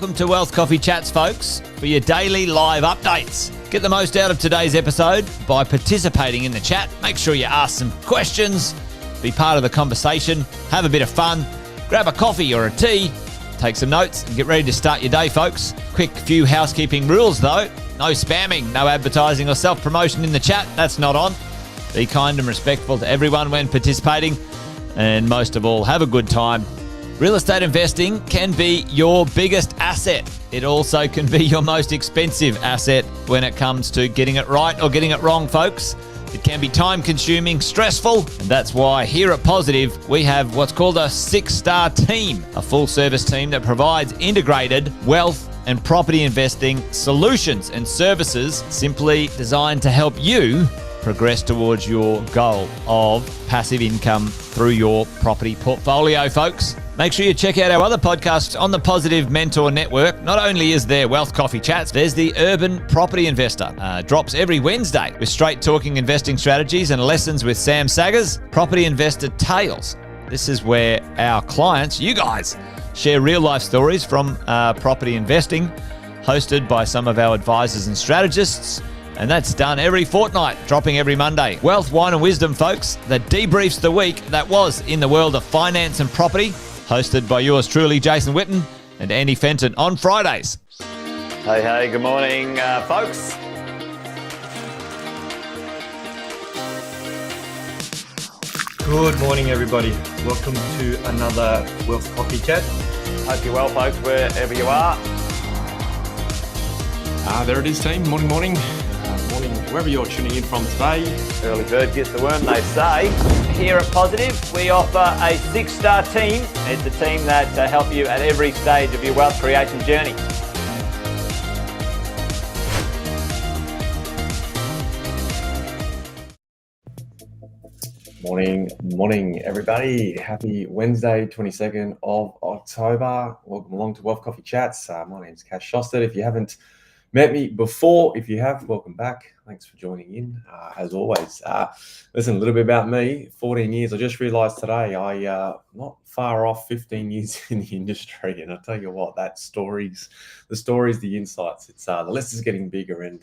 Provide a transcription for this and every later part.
Welcome to Wealth Coffee Chats, folks, for your daily live updates. Get the most out of today's episode by participating in the chat. Make sure you ask some questions, be part of the conversation, have a bit of fun, grab a coffee or a tea, take some notes, and get ready to start your day, folks. Quick few housekeeping rules, though. No spamming, no advertising or self-promotion in the chat. That's not on. Be kind and respectful to everyone when participating. And most of all, have a good time. Real estate investing can be your biggest asset. It also can be your most expensive asset when it comes to getting it right or getting it wrong, folks. It can be time-consuming, stressful, and that's why here at Positive, we have what's called a 6-star team, a full-service team that provides integrated wealth and property investing solutions and services simply designed to help you progress towards your goal of passive income through your property portfolio, folks. Make sure you check out our other podcasts on the Positive Mentor Network. Not only is there Wealth Coffee Chats, there's the Urban Property Investor. Drops every Wednesday with straight talking investing strategies and lessons with Sam Saggers. Property Investor Tales. This is where our clients, you guys, share real life stories from property investing, hosted by some of our advisors and strategists. And that's done every fortnight, dropping every Monday. Wealth, Wine and Wisdom, folks, that debriefs the week that was in the world of finance and property, hosted by yours truly, Jason Witten and Andy Fenton on Fridays. Hey, good morning, folks. Good morning, everybody. Welcome to another Wealth Coffee Chat. Hope you're well, folks, wherever you are. There it is, team. Morning. Morning, wherever you're tuning in from today. Early bird gets the worm, they say. Here at Positive, we offer a 6-star team. It's a team that help you at every stage of your wealth creation journey. Morning, everybody. Happy Wednesday, 22nd of October. Welcome along to Wealth Coffee Chats. My name's Cash Shosted. If you haven't met me before, if you have, welcome back. Thanks for joining in, as always. Listen, a little bit about me. 14 years. I just realised today I not far off 15 years in the industry, and I tell you what, the stories, the insights. It's the list is getting bigger, and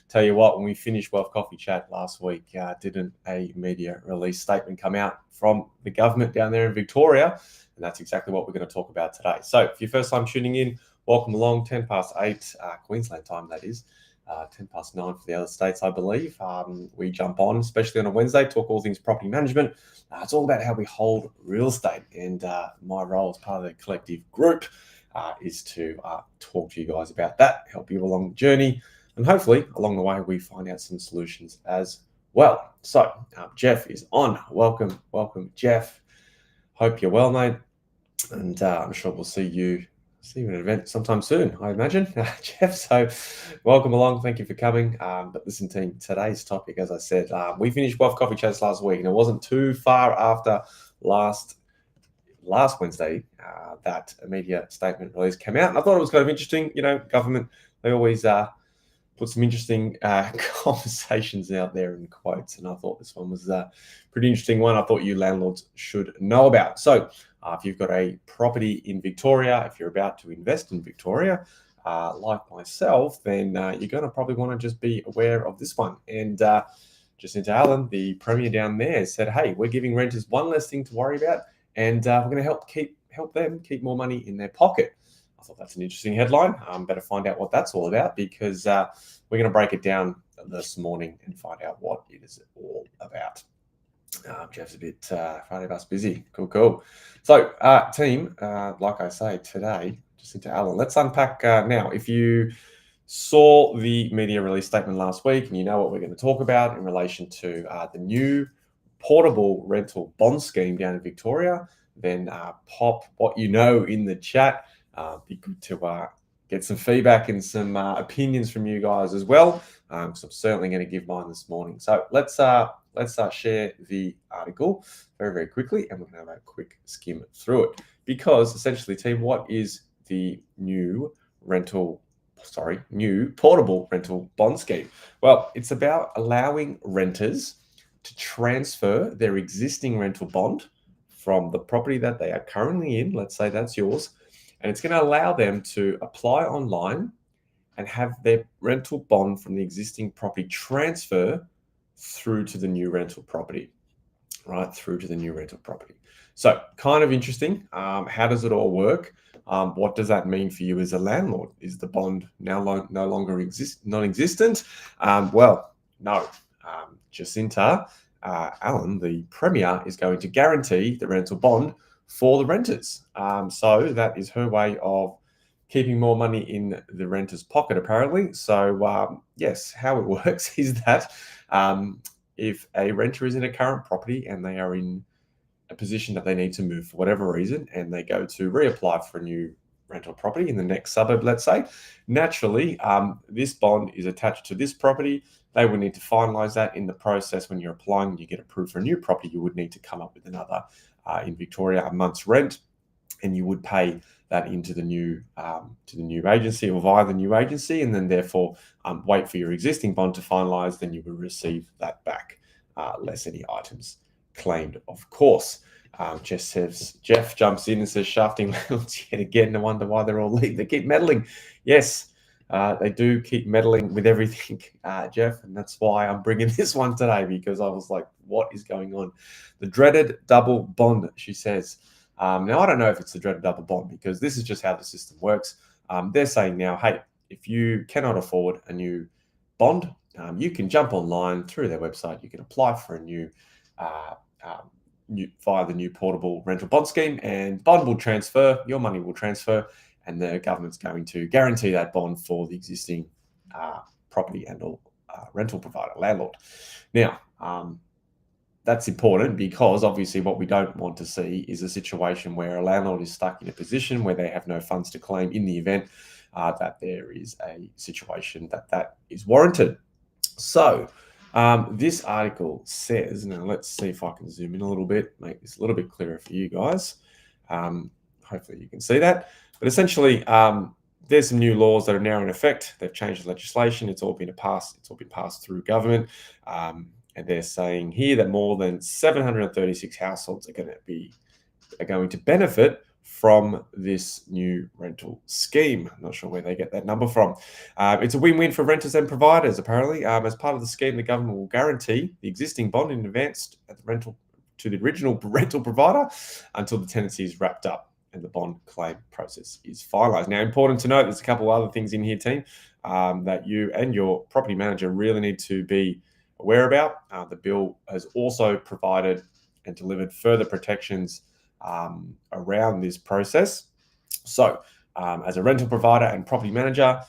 tell you what, when we finished Wealth Coffee Chat last week, didn't a media release statement come out from the government down there in Victoria? And that's exactly what we're going to talk about today. So if you're first time tuning in, welcome along. 10 past 8 Queensland time, that is. 10 past 9 for the other states, I believe. We jump on, especially on a Wednesday, talk all things property management. It's all about how we hold real estate. And my role as part of the collective group is to talk to you guys about that, help you along the journey. And hopefully, along the way, we find out some solutions as well. So, Jeff is on. Welcome, Jeff. Hope you're well, mate. And I'm sure we'll see you at an event sometime soon, I imagine, Jeff. So, welcome along. Thank you for coming. But listen, team, today's topic, as I said, we finished Wealth Coffee Chats last week, and it wasn't too far after last Wednesday that a media statement release came out. And I thought it was kind of interesting. You know, government, they always put some interesting conversations out there in quotes, and I thought this one was a pretty interesting one. I thought you landlords should know about. So if you've got a property in Victoria, if you're about to invest in Victoria, like myself, then you're going to probably want to just be aware of this one. And Jacinta Allen, the Premier down there, said, hey, we're giving renters one less thing to worry about, and we're going to help them keep more money in their pocket. I thought that's an interesting headline. Better find out what that's all about, because we're going to break it down this morning and find out what it is all about. Jeff's a bit Friday bus busy. Cool. So, team, like I say, today, Jacinta Allen, let's unpack now. If you saw the media release statement last week and you know what we're going to talk about in relation to the new portable rental bond scheme down in Victoria, then pop what you know in the chat. Be good to get some feedback and some opinions from you guys as well. So I'm certainly going to give mine this morning. So let's share the article very, very quickly, and we're going to have a quick skim through it. Because essentially, team, what is the new portable rental bond scheme? Well, it's about allowing renters to transfer their existing rental bond from the property that they are currently in, let's say that's yours, and it's going to allow them to apply online and have their rental bond from the existing property transfer through to the new rental property, right? Through to the new rental property. So kind of interesting. How does it all work? What does that mean for you as a landlord? Is the bond now no longer non-existent? Well, no. Jacinta Allen, the Premier, is going to guarantee the rental bond for the renters. So that is her way of keeping more money in the renter's pocket, apparently. So yes, how it works is that if a renter is in a current property and they are in a position that they need to move for whatever reason, and they go to reapply for a new rental property in the next suburb, let's say, naturally, this bond is attached to this property. They would need to finalise that in the process. When you're applying and you get approved for a new property, you would need to come up with another, in Victoria, a month's rent, and you would pay that into the new agency or via the new agency, and then therefore wait for your existing bond to finalise. Then you would receive that back, less any items claimed, of course. Jeff jumps in and says, shafting landlords yet again. No wonder why they're all leaving. They keep meddling. Yes, they do keep meddling with everything, Jeff, and that's why I'm bringing this one today, because I was like, what is going on? The dreaded double bond, she says. Now, I don't know if it's the dreaded double bond, because this is just how the system works. They're saying now, hey, if you cannot afford a new bond, you can jump online through their website. You can apply for a new via the new portable rental bond scheme, and bond will transfer, your money will transfer, and the government's going to guarantee that bond for the existing property and or rental provider, landlord. Now, that's important, because obviously what we don't want to see is a situation where a landlord is stuck in a position where they have no funds to claim in the event that there is a situation that is warranted. So this article says, now let's see if I can zoom in a little bit, make this a little bit clearer for you guys. Hopefully you can see that. But essentially, there's some new laws that are now in effect. They've changed the legislation. It's all been passed through government. And they're saying here that more than 736 households are going to benefit from this new rental scheme. I'm not sure where they get that number from. It's a win-win for renters and providers, apparently. As part of the scheme, the government will guarantee the existing bond in advance at the rental to the original rental provider until the tenancy is wrapped up and the bond claim process is finalised. Now, important to note, there's a couple of other things in here, team, that you and your property manager really need to be aware about. The bill has also provided and delivered further protections around this process. So as a rental provider and property manager,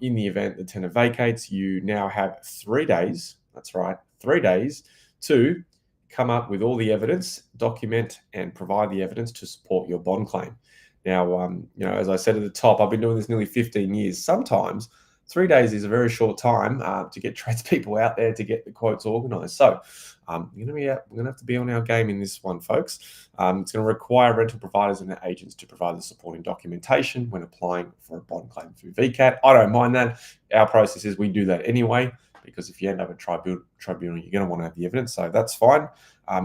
in the event the tenant vacates, you now have 3 days, that's right, 3 days to come up with all the evidence, document and provide the evidence to support your bond claim. Now, as I said at the top, I've been doing this nearly 15 years. Sometimes 3 days is a very short time to get tradespeople out there to get the quotes organised. So we're going to have to be on our game in this one, folks. It's going to require rental providers and their agents to provide the supporting documentation when applying for a bond claim through VCAT. I don't mind that. Our process is we do that anyway, because if you end up at tribunal, you're going to want to have the evidence. So that's fine.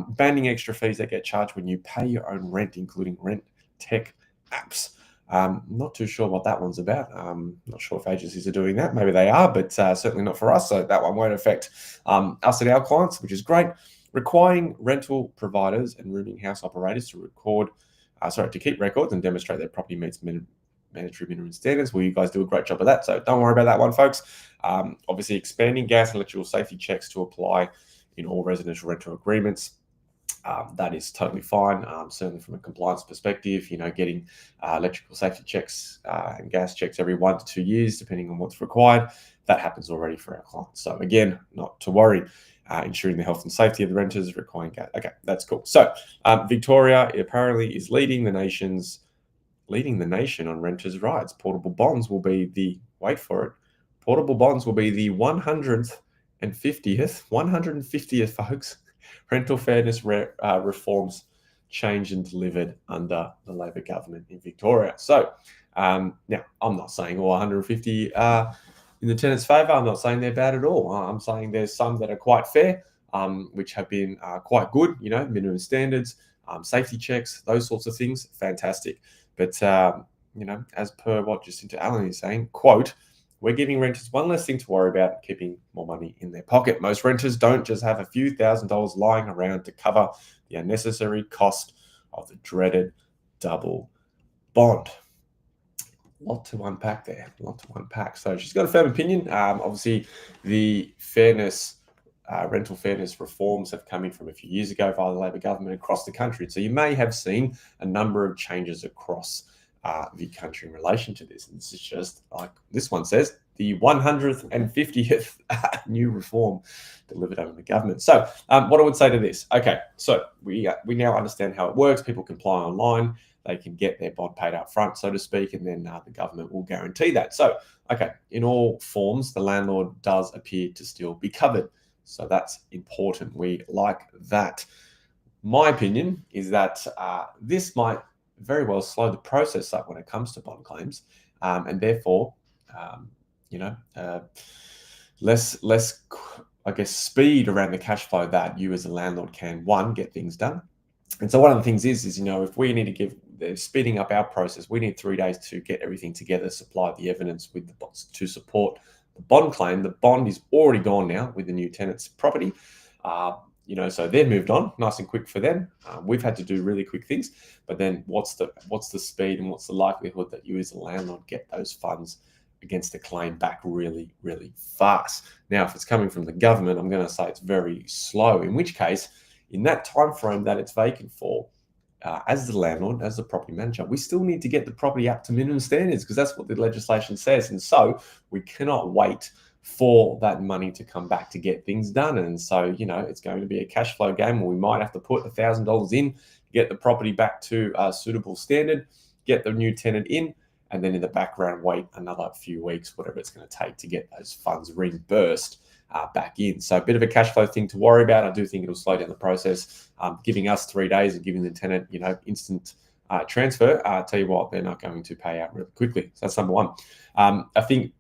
Banning extra fees that get charged when you pay your own rent, including rent tech apps. Not too sure what that one's about. Not sure if agencies are doing that. Maybe they are, but certainly not for us. So that one won't affect us and our clients, which is great. Requiring rental providers and rooming house operators to keep records and demonstrate their property meets mandatory minimum standards. Well, you guys do a great job of that, so don't worry about that one, folks. Obviously, expanding gas and electrical safety checks to apply in all residential rental agreements. That is totally fine. Certainly from a compliance perspective, getting electrical safety checks and gas checks every 1 to 2 years, depending on what's required, that happens already for our clients. So again, not to worry. Ensuring the health and safety of the renters, requiring gas. Okay, that's cool. So Victoria apparently is leading the nation on renters' rights. Portable bonds will be the 150th, folks, rental fairness reforms changed and delivered under the Labor government in Victoria. So now, I'm not saying all 150 are in the tenant's favour. I'm not saying they're bad at all. I'm saying there's some that are quite fair, which have been quite good, minimum standards, safety checks, those sorts of things, fantastic. But as per what Jacinta Allen is saying, quote, we're giving renters one less thing to worry about, keeping more money in their pocket. Most renters don't just have a few $1,000s lying around to cover the unnecessary cost of the dreaded double bond. Lot to unpack there. So she's got a firm opinion. Obviously, the rental fairness reforms have come in from a few years ago via the Labor government across the country. So you may have seen a number of changes across the country in relation to this. And this is just like this one says, the 150th new reform delivered under the government. So what I would say to this, okay, so we now understand how it works. People can apply online. They can get their bond paid up front, so to speak, and then the government will guarantee that. So, okay, in all forms, the landlord does appear to still be covered. So that's important. We like that. My opinion is that this might very well slow the process up when it comes to bond claims, and therefore, less, I guess, speed around the cash flow that you as a landlord can, one, get things done. And so one of the things is if we need to they're speeding up our process, we need 3 days to get everything together, supply the evidence with the bonds to support the bond claim. The bond is already gone now with the new tenant's property. So they're moved on nice and quick for them. We've had to do really quick things, but then what's the speed and what's the likelihood that you as a landlord get those funds against a claim back really, really fast? Now, if it's coming from the government, I'm going to say it's very slow, in which case, in that time frame that it's vacant for, as the landlord, as the property manager, we still need to get the property up to minimum standards because that's what the legislation says. And so we cannot wait for that money to come back to get things done. And so, it's going to be a cash flow game where we might have to put $1,000 in, get the property back to a suitable standard, get the new tenant in, and then in the background, wait another few weeks, whatever it's going to take to get those funds reimbursed back in. So a bit of a cash flow thing to worry about. I do think it'll slow down the process. Giving us 3 days and giving the tenant, instant transfer, tell you what, they're not going to pay out really quickly. So that's number one. I think,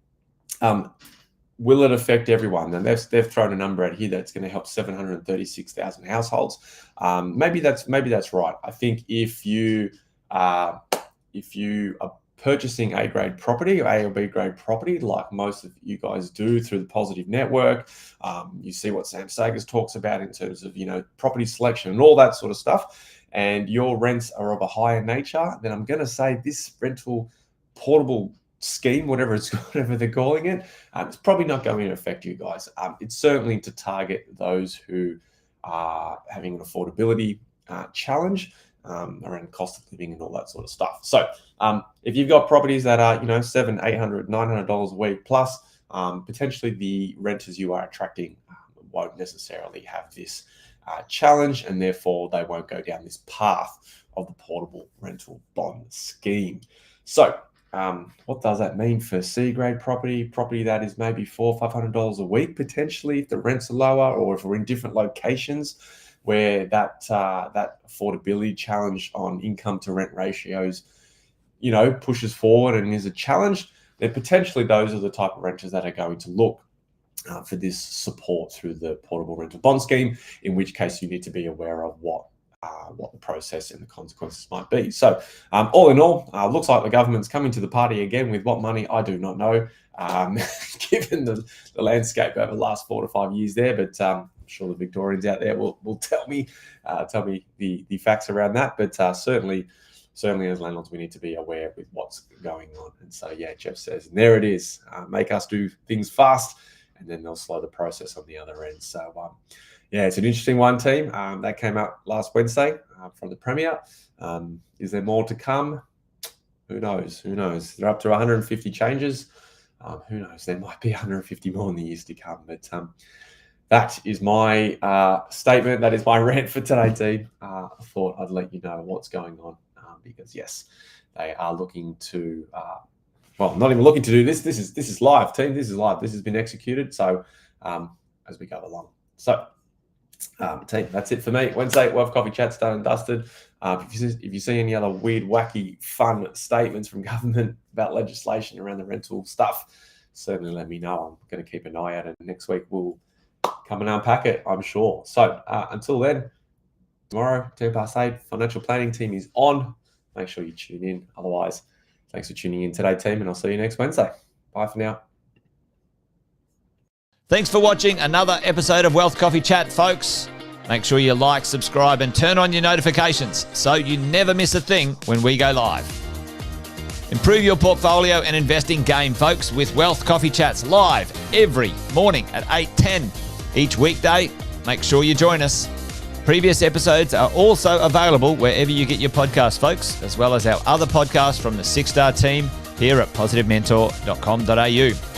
will it affect everyone? And they've thrown a number out here that's going to help 736,000 households. Maybe that's right. I think if you are purchasing A-grade property or A or B-grade property, like most of you guys do through the Positive Network, you see what Sam Sagers talks about in terms of, property selection and all that sort of stuff, and your rents are of a higher nature, then I'm going to say this rental portable scheme, whatever they're calling it, it's probably not going to affect you guys. It's certainly to target those who are having an affordability challenge, around cost of living and all that sort of stuff. So if you've got properties that are, $700, $800, $900 a week plus, potentially the renters you are attracting won't necessarily have this challenge, and therefore they won't go down this path of the portable rental bond scheme. So what does that mean for C-grade property that is maybe $400 or $500 a week potentially if the rents are lower, or if we're in different locations where that affordability challenge on income to rent ratios, pushes forward and is a challenge, then potentially those are the type of renters that are going to look for this support through the portable rental bond scheme, in which case you need to be aware of what the process and the consequences might be. So all in all, looks like the government's coming to the party again with what money, I do not know, given the landscape over the last 4 to 5 years there, but I'm sure the Victorians out there will tell me the facts around that. But certainly as landlords, we need to be aware with what's going on. And so, yeah, Jeff says, and there it is, make us do things fast, and then they'll slow the process on the other end. So, yeah, it's an interesting one, team. That came out last Wednesday from the Premier. Is there more to come? Who knows? They're up to 150 changes. Who knows? There might be 150 more in the years to come. But that is my statement. That is my rant for today, team. I thought I'd let you know what's going on because, yes, they are looking to not even looking to do this. This is live, team. This is live. This has been executed. So as we go along. So, team, that's it for me. Wednesday, Wealth Coffee Chat's done and dusted. If you see any other weird, wacky, fun statements from government about legislation around the rental stuff, certainly let me know. I'm going to keep an eye out, and next week we'll come and unpack it, I'm sure. So until then, tomorrow, 8:10, financial planning team is on. Make sure you tune in. Otherwise, Thanks for tuning in today, team, and I'll see you next Wednesday. Bye for now. Thanks for watching another episode of Wealth Coffee Chat, folks. Make sure you like, subscribe, and turn on your notifications so you never miss a thing when we go live. Improve your portfolio and investing game, folks, with Wealth Coffee Chats live every morning at 8:10 each weekday. Make sure you join us. Previous episodes are also available wherever you get your podcasts, folks, as well as our other podcasts from the 6-Star team here at positivementor.com.au.